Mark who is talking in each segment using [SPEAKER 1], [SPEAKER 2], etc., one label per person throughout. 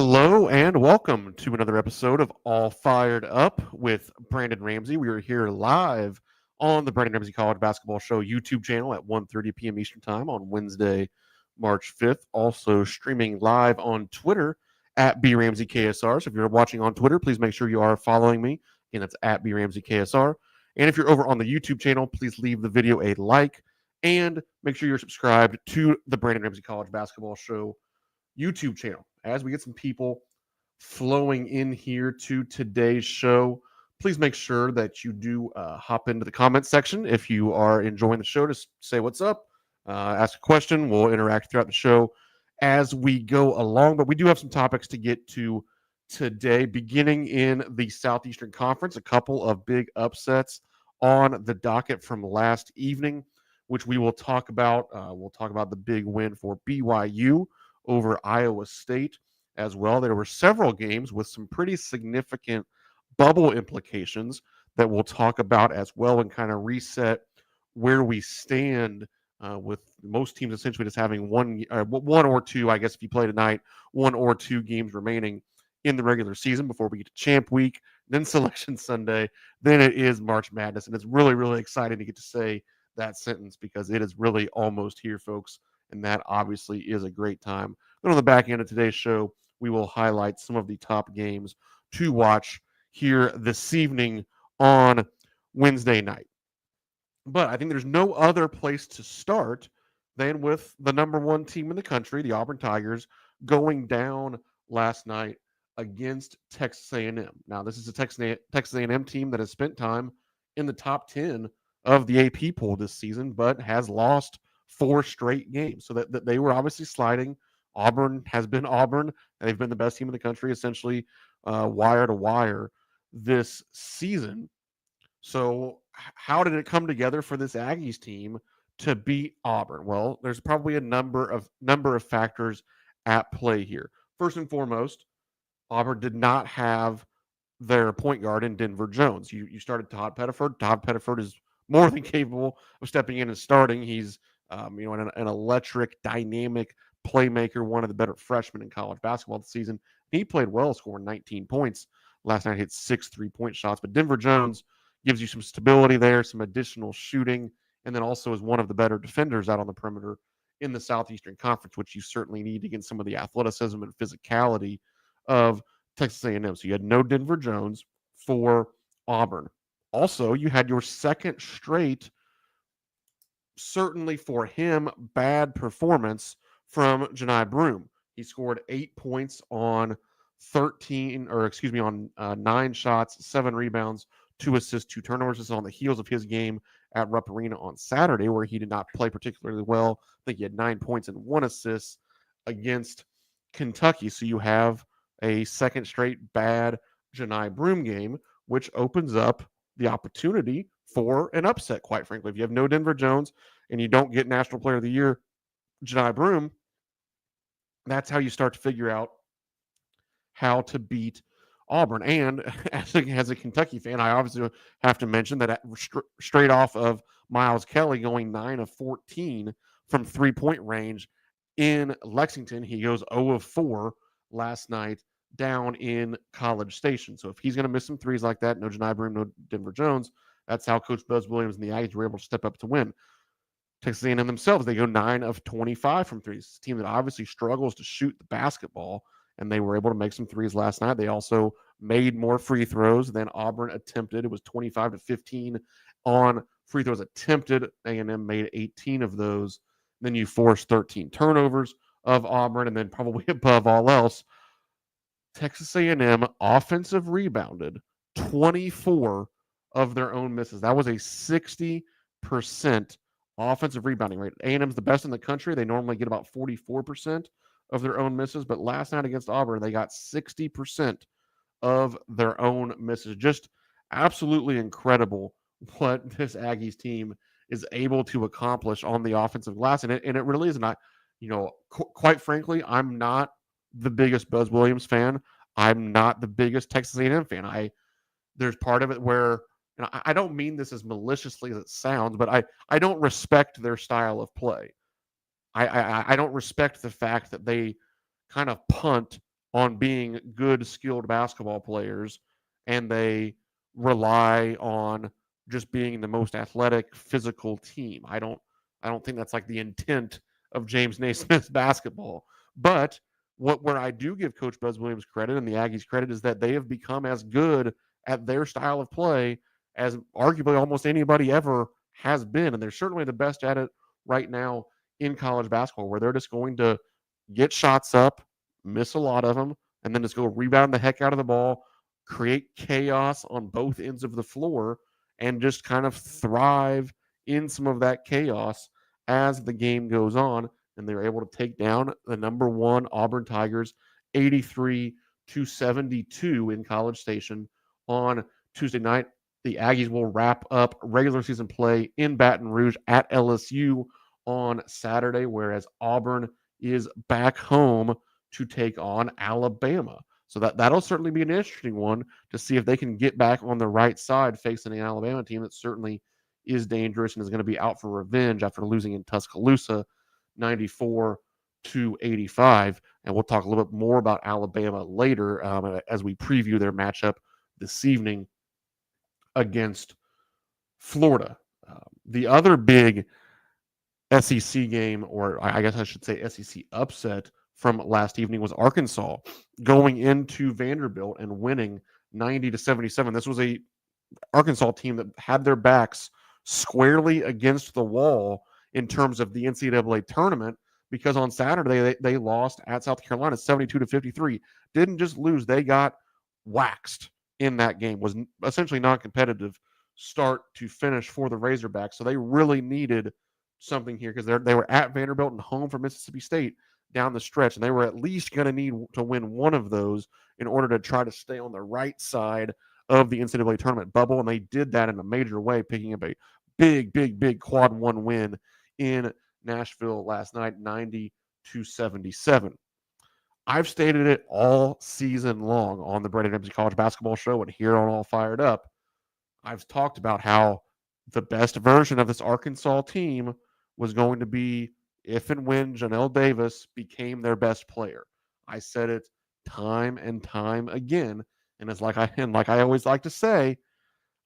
[SPEAKER 1] Hello and welcome to another episode of All Fired Up with Brandon Ramsey. We are here live on the Brandon Ramsey College Basketball Show YouTube channel at 1:30 p.m. Eastern Time on Wednesday, March 5th. Also streaming live on Twitter at BRamseyKSR. So if you're watching on Twitter, please make sure you are following me. Again, that's at BRamseyKSR. And if you're over on the YouTube channel, please leave the video a like and make sure you're subscribed to the Brandon Ramsey College Basketball Show YouTube channel. As we get some people flowing in here to today's show, please make sure that you do hop into the comment section if you are enjoying the show. Just say what's up, ask a question. We'll interact throughout the show as we go along. But we do have some topics to get to today, beginning in the Southeastern Conference. A couple of big upsets on the docket from last evening, which we will talk about. We'll talk about the big win for BYU over Iowa State as well. There were several games with some pretty significant bubble implications that we'll talk about as well and kind of reset where we stand with most teams essentially just having one or two, I guess if you play tonight, one or two games remaining in the regular season before we get to Champ Week, then Selection Sunday, then it is March Madness. And it's really, really exciting to get to say that sentence because it is really almost here, folks. And that obviously is a great time. Then on the back end of today's show, we will highlight some of the top games to watch here this evening on Wednesday night. But I think there's no other place to start than with the number one team in the country, the Auburn Tigers, going down last night against Texas A&M. Now, this is a Texas A&M team that has spent time in the top 10 of the AP poll this season, but has lost 4 straight games. So that they were obviously sliding. Auburn has been Auburn. They've been the best team in the country, essentially wire to wire this season. So how did it come together for this Aggies team to beat Auburn? Well, there's probably a number of factors at play here. First and foremost, Auburn did not have their point guard in Denver Jones. You started Todd Pettiford. Todd Pettiford is more than capable of stepping in and starting. He's an electric, dynamic playmaker, one of the better freshmen in college basketball this season. He played well, scoring 19 points last night, hit 6 3-point shots. But Denver Jones gives you some stability there, some additional shooting, and then also is one of the better defenders out on the perimeter in the Southeastern Conference, which you certainly need against some of the athleticism and physicality of Texas A&M. So you had no Denver Jones for Auburn. Also, you had your second straight, certainly for him, bad performance from Johni Broome. He scored 8 points on 9 shots, 7 rebounds, 2 assists, 2 turnovers. This is on the heels of his game at Rupp Arena on Saturday, where he did not play particularly well. I think he had 9 points and 1 assist against Kentucky. So you have a second straight bad Johni Broome game, which opens up the opportunity for an upset, quite frankly. If you have no Denver Jones and you don't get National Player of the Year Johni Broome, that's how you start to figure out how to beat Auburn. And as a Kentucky fan, I obviously have to mention that straight off of Miles Kelly going 9 of 14 from three-point range in Lexington, he goes 0 of 4 last night down in College Station. So if he's going to miss some threes like that, no Johni Broome, no Denver Jones, that's how Coach Buzz Williams and the Aggies were able to step up to win. Texas A&M themselves, they go 9 of 25 from threes. It's a team that obviously struggles to shoot the basketball, and they were able to make some threes last night. They also made more free throws than Auburn attempted. It was 25 to 15 on free throws attempted. A&M made 18 of those. Then you forced 13 turnovers of Auburn, and then probably above all else, Texas A&M offensive rebounded 24 of their own misses. That was a 60% offensive rebounding rate. A&M's the best in the country. They normally get about 44% of their own misses, but last night against Auburn, they got 60% of their own misses. Just absolutely incredible what this Aggies team is able to accomplish on the offensive glass. And it really is not, quite frankly, I'm not the biggest Buzz Williams fan. I'm not the biggest Texas A&M fan. There's part of it where, and I don't mean this as maliciously as it sounds, but I don't respect their style of play. I don't respect the fact that they kind of punt on being good, skilled basketball players, and they rely on just being the most athletic, physical team. I don't think that's like the intent of James Naismith's basketball. But where I do give Coach Buzz Williams credit and the Aggies credit is that they have become as good at their style of play as arguably almost anybody ever has been. And they're certainly the best at it right now in college basketball, where they're just going to get shots up, miss a lot of them, and then just go rebound the heck out of the ball, create chaos on both ends of the floor, and just kind of thrive in some of that chaos as the game goes on. And they're able to take down the number one Auburn Tigers 83-72 in College Station on Tuesday night. The Aggies will wrap up regular season play in Baton Rouge at LSU on Saturday, whereas Auburn is back home to take on Alabama. So that'll certainly be an interesting one to see if they can get back on the right side facing an Alabama team that certainly is dangerous and is going to be out for revenge after losing in Tuscaloosa 94-85. And we'll talk a little bit more about Alabama later as we preview their matchup this evening against Florida. The other big SEC game, or I guess I should say SEC upset from last evening, was Arkansas going into Vanderbilt and winning 90-77. This was a Arkansas team that had their backs squarely against the wall in terms of the NCAA tournament, because on Saturday they lost at South Carolina 72-53. Didn't just lose, they got waxed in that game. Was essentially non-competitive start to finish for the Razorbacks. So they really needed something here because they were at Vanderbilt and home for Mississippi State down the stretch, and they were at least going to need to win one of those in order to try to stay on the right side of the NCAA tournament bubble, and they did that in a major way, picking up a big quad one win in Nashville last night, 90-77. I've stated it all season long on the Brandon Ramsey College Basketball Show and here on All Fired Up. I've talked about how the best version of this Arkansas team was going to be if and when Janelle Davis became their best player. I said it time and time again, and it's like I always like to say,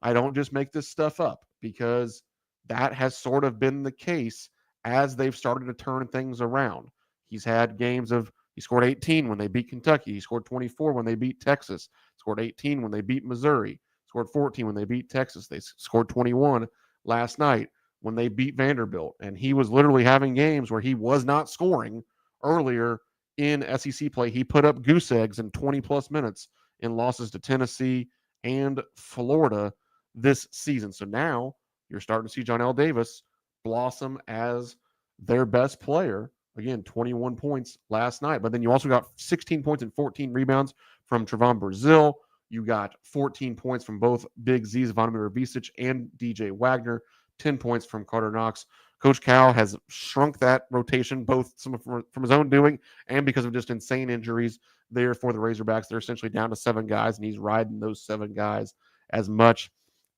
[SPEAKER 1] I don't just make this stuff up, because that has sort of been the case as they've started to turn things around. He's had games of he scored 18 when they beat Kentucky. He scored 24 when they beat Texas. Scored 18 when they beat Missouri. Scored 14 when they beat Texas. They scored 21 last night when they beat Vanderbilt. And he was literally having games where he was not scoring earlier in SEC play. He put up goose eggs in 20-plus minutes in losses to Tennessee and Florida this season. So now you're starting to see Johnell Davis blossom as their best player. Again, 21 points last night. But then you also got 16 points and 14 rebounds from Trevon Brazile. You got 14 points from both Big Z's, Zvonimir Ivisic, and DJ Wagner. 10 points from Carter Knox. Coach Cal has shrunk that rotation, both some from his own doing and because of just insane injuries there for the Razorbacks. They're essentially down to 7 guys, and he's riding those 7 guys as much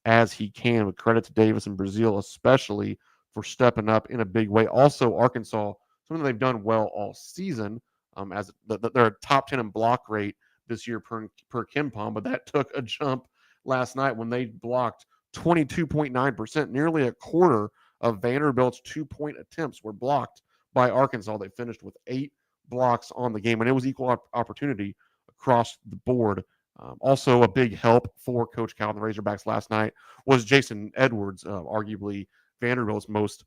[SPEAKER 1] as he can. With credit to Davis and Brazile, especially for stepping up in a big way. Also, Arkansas, something they've done well all season, as they're a top 10 in block rate this year per KenPom, but that took a jump last night when they blocked 22.9%, nearly a quarter of Vanderbilt's 2-point attempts were blocked by Arkansas. They finished with 8 blocks on the game, and it was equal opportunity across the board. Also, a big help for Coach Cal and the Razorbacks last night was Jason Edwards, arguably Vanderbilt's most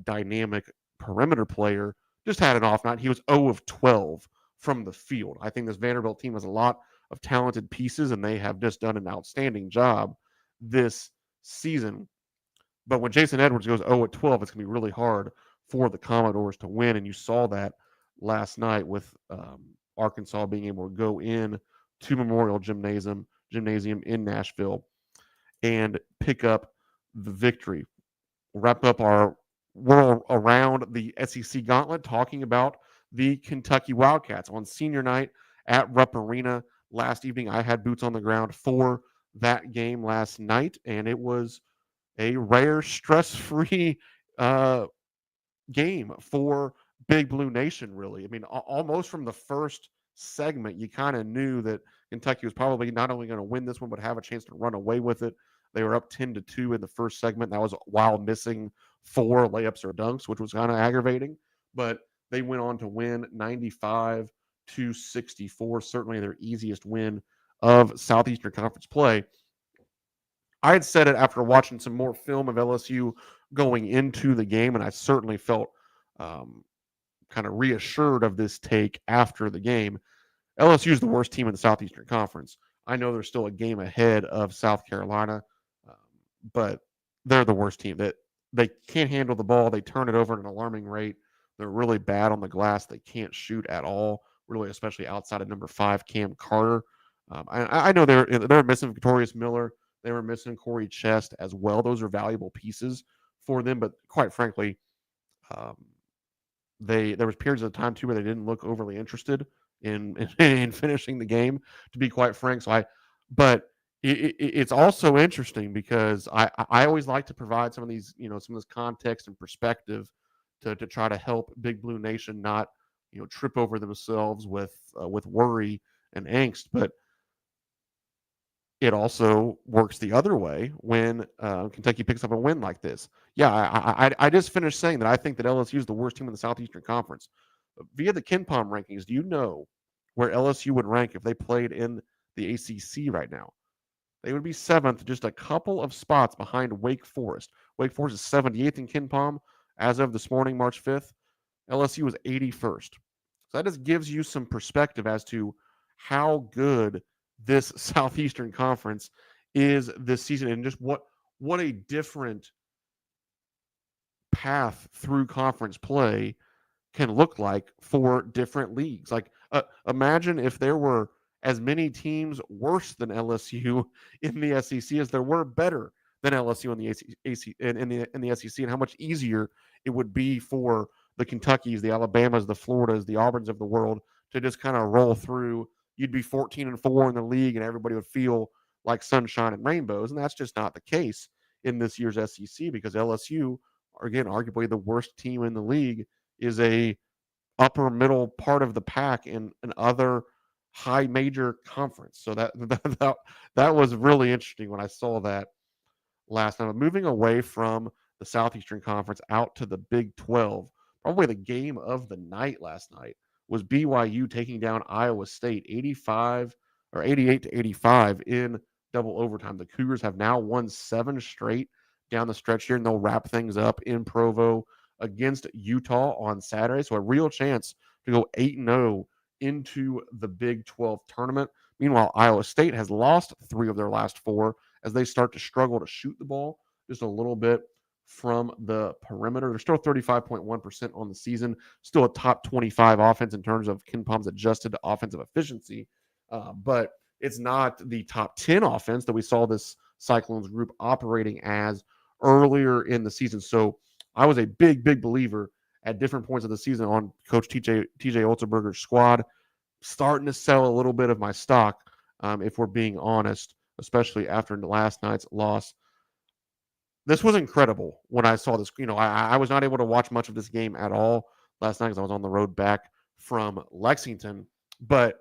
[SPEAKER 1] dynamic perimeter player. Just had an off night. He was 0 of 12 from the field. I think this Vanderbilt team has a lot of talented pieces, and they have just done an outstanding job this season. But when Jason Edwards goes 0 at 12, it's going to be really hard for the Commodores to win, and you saw that last night with Arkansas being able to go in to Memorial Gymnasium in Nashville and pick up the victory. We'll wrap up our world around the SEC gauntlet talking about the Kentucky Wildcats on senior night at Rupp Arena last evening. I had boots on the ground for that game last night, and it was a rare stress-free game for Big Blue Nation, really. I mean, almost from the first segment, you kind of knew that Kentucky was probably not only going to win this one, but have a chance to run away with it. They were up 10-2 in the first segment. That was while missing 4 layups or dunks, which was kind of aggravating. But they went on to win 95-64, certainly their easiest win of Southeastern Conference play. I had said it after watching some more film of LSU going into the game, and I certainly felt kind of reassured of this take after the game. LSU is the worst team in the Southeastern Conference. I know they're still a game ahead of South Carolina, um, but they're the worst team. That they can't handle the ball. They turn it over at an alarming rate. They're really bad on the glass. They can't shoot at all, really, especially outside of number 5, Cam Carter. I know they're missing Victorious Miller. They were missing Corey Chest as well. Those are valuable pieces for them, but quite frankly, um, there was periods of time too where they didn't look overly interested in finishing the game, to be quite frank. But it's also interesting because I always like to provide some of these, some of this context and perspective to try to help Big Blue Nation not, trip over themselves with worry and angst. But it also works the other way when Kentucky picks up a win like this. Yeah, I just finished saying that I think that LSU is the worst team in the Southeastern Conference. Via the KenPom rankings, do you know where LSU would rank if they played in the ACC right now? They would be 7th, just a couple of spots behind Wake Forest. Wake Forest is 78th in KenPom as of this morning, March 5th. LSU was 81st. So that just gives you some perspective as to how good this Southeastern Conference is this season, and just what a different path through conference play can look like for different leagues. Like, imagine if there were as many teams worse than LSU in the SEC as there were better than LSU in the in the SEC, and how much easier it would be for the Kentuckys, the Alabamas, the Floridas, the Auburns of the world to just kind of roll through. You'd be 14-4 in the league, and everybody would feel like sunshine and rainbows, and that's just not the case in this year's SEC because LSU, again, arguably the worst team in the league, is a upper middle part of the pack in an other high major conference. So that was really interesting when I saw that last night. Moving away from the Southeastern Conference out to the Big 12, probably the game of the night last night was BYU taking down Iowa State 88-85 in double overtime. The Cougars have now won 7 straight down the stretch here, and they'll wrap things up in Provo against Utah on Saturday. So a real chance to go 8-0 into the Big 12 tournament. Meanwhile, Iowa State has lost 3 of their last 4 as they start to struggle to shoot the ball just a little bit from the perimeter. They're still 35.1% on the season, still a top 25 offense in terms of KenPom's adjusted offensive efficiency. But it's not the top 10 offense that we saw this Cyclones group operating as earlier in the season. So I was a big believer at different points of the season on Coach TJ Otzelberger's squad, starting to sell a little bit of my stock, if we're being honest, especially after last night's loss. This was incredible when I saw this. I was not able to watch much of this game at all last night because I was on the road back from Lexington, but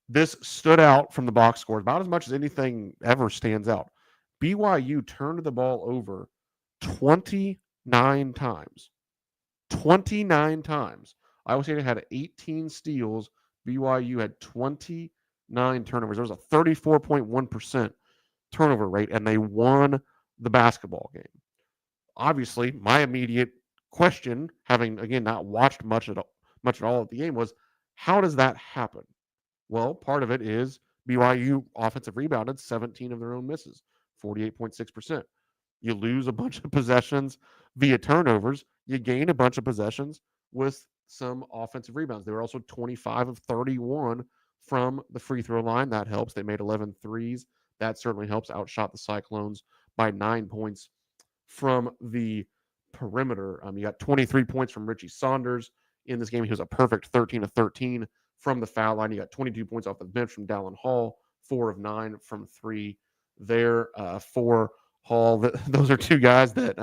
[SPEAKER 1] this stood out from the box score about as much as anything ever stands out. BYU turned the ball over 29 times. 29 times. Iowa State had 18 steals. BYU had 29 turnovers. There was a 34.1% turnover rate, and they won the basketball game. Obviously, my immediate question, having, again, not watched much at all of the game, was how does that happen? Well, part of it is BYU offensive rebounded 17 of their own misses, 48.6%. You lose a bunch of possessions via turnovers. You gain a bunch of possessions with some offensive rebounds. They were also 25 of 31 from the free throw line. That helps. They made 11 threes. That certainly helps. Outshot the Cyclones by 9 points from the perimeter. You got 23 points from Richie Saunders in this game. He was a perfect 13 of 13 from the foul line. You got 22 points off the bench from Dallin Hall, 4 of 9 from 3 there for Hall. Those are 2 guys that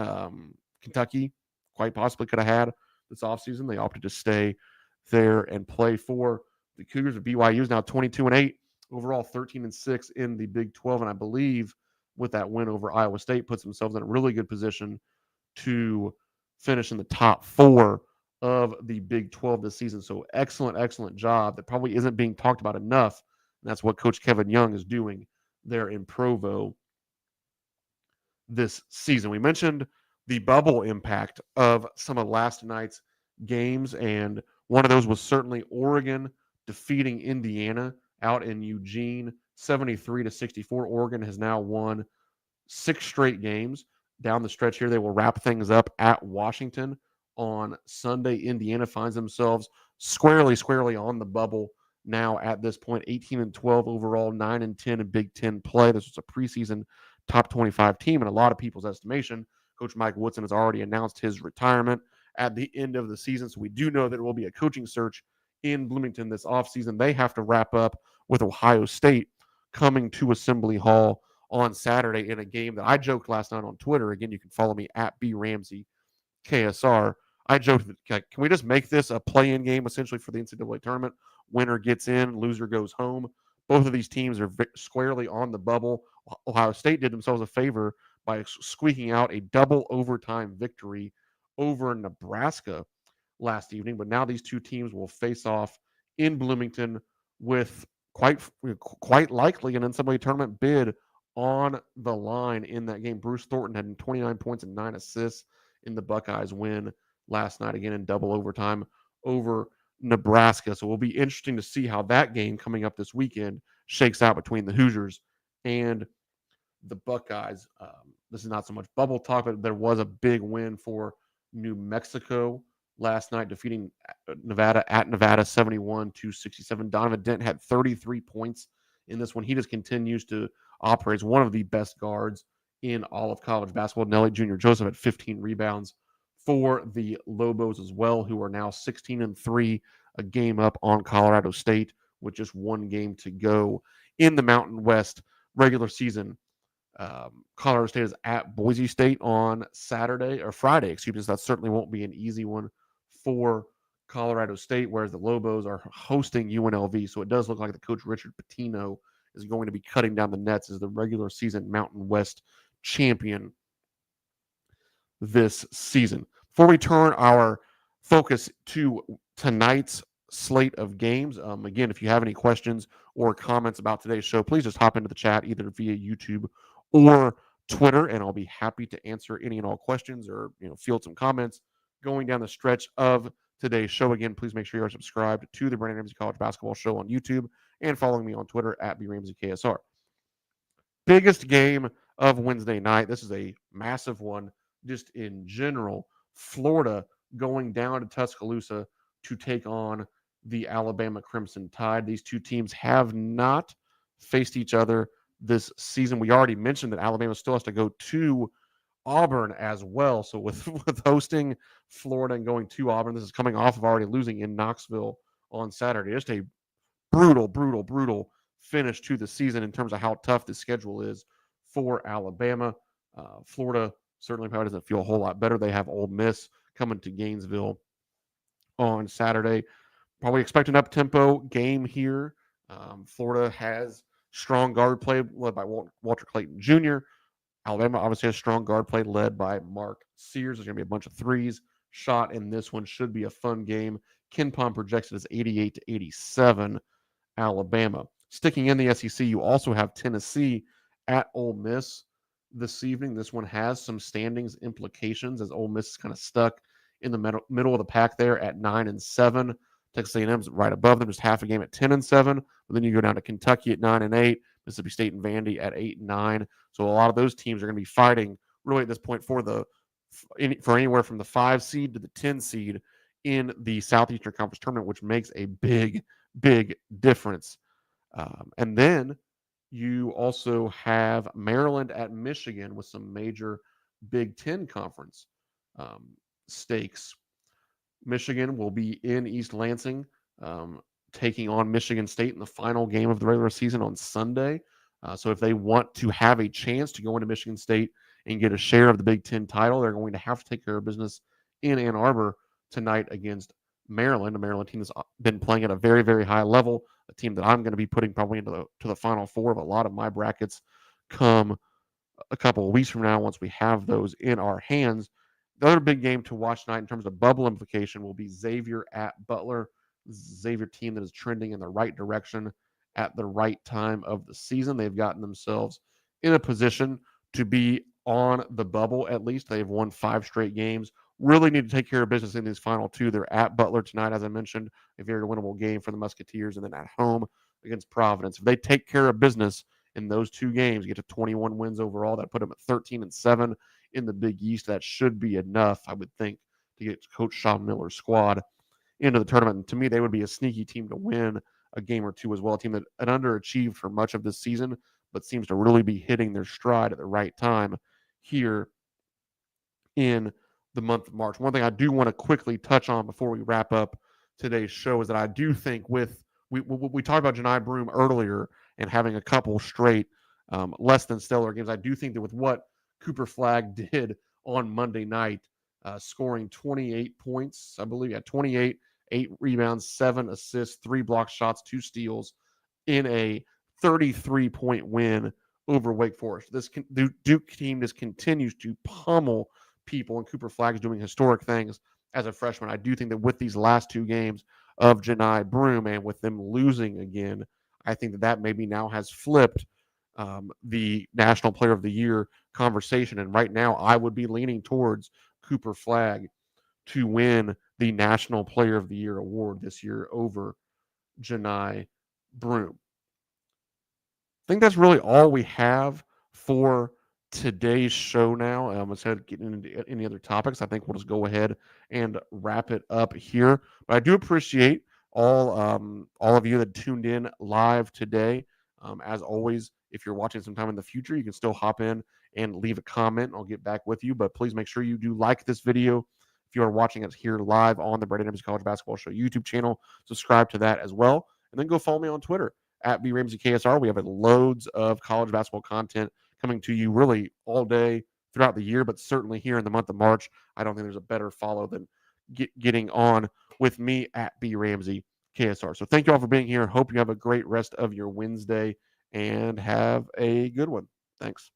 [SPEAKER 1] Kentucky quite possibly could have had this offseason. They opted to stay there and play for The Cougars of BYU is now 22-8, overall 13-6 in the Big 12, and I believe with that win over Iowa State puts themselves in a really good position to finish in the top 4 of the Big 12 this season. So excellent job that probably isn't being talked about enough. And that's what Coach Kevin Young is doing there in Provo this season. We mentioned the bubble impact of some of last night's games, and one of those was certainly Oregon defeating Indiana out in Eugene, 73-64. Oregon has now won 6 straight games. Down the stretch here, they will wrap things up at Washington on Sunday. Indiana finds themselves squarely on the bubble now at this point, 18-12 overall, 9-10 in Big Ten play. This was a preseason top 25 team in a lot of people's estimation. Coach Mike Woodson has already announced his retirement at the end of the season, so we do know that there will be a coaching search in Bloomington this offseason. They have to wrap up with Ohio State coming to Assembly Hall on Saturday in a game that I joked last night on Twitter. Again, you can follow me at BRamseyKSR. I joked that, can we just make this a play-in game essentially for the NCAA tournament? Winner gets in, loser goes home. Both of these teams are squarely on the bubble. Ohio State did themselves a favor by squeaking out a double overtime victory over Nebraska last evening. But now these two teams will face off in Bloomington with quite likely an NCAA tournament bid on the line in that game. Bruce Thornton had 29 points and 9 assists in the Buckeyes win last night, again in double overtime over Nebraska. So it will be interesting to see how that game coming up this weekend shakes out between the Hoosiers and the Buckeyes. This is not so much bubble talk, but there was a big win for New Mexico last night, defeating Nevada at Nevada 71-67. Donovan Dent had 33 points in this one. He just continues to operate as one of the best guards in all of college basketball. Nelly Jr. Joseph had 15 rebounds for the Lobos as well, who are now 16-3, a game up on Colorado State with just one game to go in the Mountain West regular season. Colorado State is at Boise State on Friday, so that certainly won't be an easy one for Colorado State, whereas the Lobos are hosting UNLV. So it does look like the coach Richard Pitino is going to be cutting down the nets as the regular season Mountain West champion this season. Before we turn our focus to tonight's slate of games, again, if you have any questions or comments about today's show, please just hop into the chat either via YouTube or Twitter, and I'll be happy to answer any and all questions or field some comments going down the stretch of today's show. Again, please make sure you are subscribed to the Brandon Ramsey College Basketball Show on YouTube and following me on Twitter at BRamseyKSR. Biggest game of Wednesday night. This is a massive one just in general. Florida going down to Tuscaloosa to take on the Alabama Crimson Tide. These two teams have not faced each other this season. We already mentioned that Alabama still has to go to Auburn as well. So with hosting Florida and going to Auburn, this is coming off of already losing in Knoxville on Saturday. Just a brutal finish to the season in terms of how tough the schedule is for Alabama. Florida certainly probably doesn't feel a whole lot better. They have Ole Miss coming to Gainesville on Saturday. Probably expect an up-tempo game here. Florida has strong guard play led by Walter Clayton Jr. Alabama obviously has strong guard play led by Mark Sears. There's going to be a bunch of threes shot in this one. Should be a fun game. KenPom projects it as 88-87 Alabama. Sticking in the SEC, you also have Tennessee at Ole Miss this evening. This one has some standings implications as Ole Miss is kind of stuck in the middle of the pack there at 9-7. Texas A&M's right above them, just half a game at 10-7. But then you go down to Kentucky at 9-8, Mississippi State and Vandy at 8-9. So a lot of those teams are going to be fighting really at this point for anywhere from the 5 seed to the 10 seed in the Southeastern Conference tournament, which makes a big difference. And then you also have Maryland at Michigan with some major Big Ten Conference stakes. Michigan will be in East Lansing, taking on Michigan State in the final game of the regular season on Sunday. So if they want to have a chance to go into Michigan State and get a share of the Big Ten title, they're going to have to take care of business in Ann Arbor tonight against Maryland, a Maryland team that's been playing at a very, very high level, a team that I'm going to be putting probably into the Final Four of a lot of my brackets come a couple of weeks from now once we have those in our hands. The other big game to watch tonight in terms of bubble implication will be Xavier at Butler. Xavier team that is trending in the right direction at the right time of the season. They've gotten themselves in a position to be on the bubble at least. They've won 5 straight games. Really need to take care of business in these final 2. They're at Butler tonight, as I mentioned, a very winnable game for the Musketeers, and then at home against Providence. If they take care of business in those 2 games, get to 21 wins overall, that put them at 13-7 in the Big East. That should be enough, I would think, to get Coach Sean Miller's squad into the tournament. And to me, they would be a sneaky team to win a game or 2 as well. A team that had underachieved for much of this season, but seems to really be hitting their stride at the right time here in the month of March. One thing I do want to quickly touch on before we wrap up today's show is that I do think we talked about Janai Broome earlier and having a couple straight less than stellar games. I do think that with what Cooper Flagg did on Monday night, scoring 28 points, I believe, at 28, 8 rebounds, 7 assists, 3 block shots, 2 steals in a 33-point win over Wake Forest. This Duke team just continues to pummel people, and Cooper Flagg is doing historic things as a freshman. I do think that with these last 2 games of Janai Broome and with them losing again, I think that maybe now has flipped the National Player of the Year conversation. And right now, I would be leaning towards Cooper Flagg to win the National Player of the Year award this year over Janai Broome. I think that's really all we have for today's show now. Instead of getting into any other topics, I think we'll just go ahead and wrap it up here. But I do appreciate all of you that tuned in live today. As always, if you're watching sometime in the future, you can still hop in and leave a comment. I'll get back with you. But please make sure you do like this video. If you are watching us here live on the Brandon Ramsey College Basketball Show YouTube channel, subscribe to that as well. And then go follow me on Twitter at BRamseyKSR. We have loads of college basketball content coming to you really all day throughout the year, but certainly here in the month of March. I don't think there's a better follow than getting on with me at BRamseyKSR. So thank you all for being here. Hope you have a great rest of your Wednesday and have a good one. Thanks.